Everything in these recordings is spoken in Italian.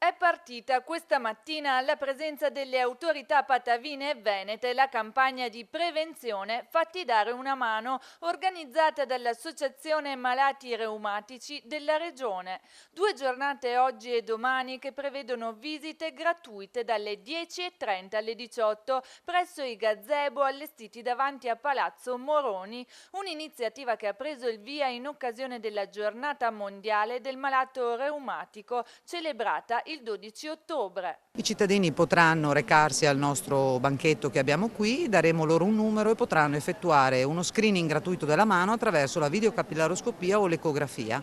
È partita questa mattina alla presenza delle autorità patavine e venete la campagna di prevenzione Fatti dare una mano organizzata dall'Associazione Malati Reumatici della Regione. 2 giornate oggi e domani che prevedono visite gratuite dalle 10:30 alle 18 presso i gazebo allestiti davanti a Palazzo Moroni, un'iniziativa che ha preso il via in occasione della Giornata Mondiale del Malato Reumatico celebrata il 12 ottobre. I cittadini potranno recarsi al nostro banchetto che abbiamo qui, daremo loro un numero e potranno effettuare uno screening gratuito della mano attraverso la videocapillaroscopia o l'ecografia.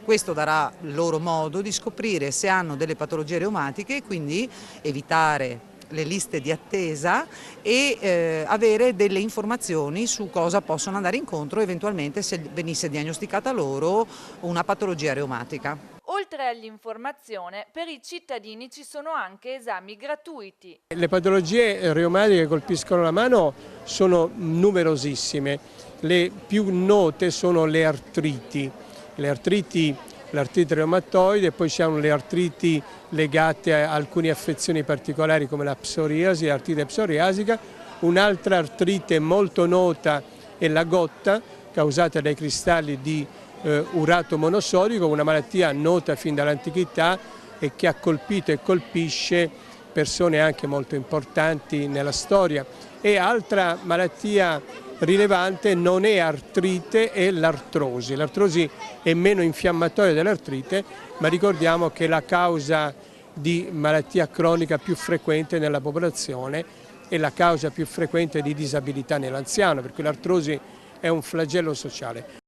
Questo darà loro modo di scoprire se hanno delle patologie reumatiche e quindi evitare le liste di attesa e avere delle informazioni su cosa possono andare incontro eventualmente se venisse diagnosticata loro una patologia reumatica. Oltre all'informazione, per i cittadini ci sono anche esami gratuiti. Le patologie reumatiche che colpiscono la mano sono numerosissime. Le più note sono le artriti. L'artrite reumatoide, poi ci sono le artriti legate a alcune affezioni particolari come la psoriasi, l'artrite psoriasica. Un'altra artrite molto nota è la gotta, causata dai cristalli di urato monosodico, una malattia nota fin dall'antichità e che ha colpito e colpisce persone anche molto importanti nella storia. E altra malattia rilevante non è artrite, è l'artrosi. L'artrosi è meno infiammatoria dell'artrite, ma ricordiamo che è la causa di malattia cronica più frequente nella popolazione e la causa più frequente di disabilità nell'anziano, per cui l'artrosi è un flagello sociale.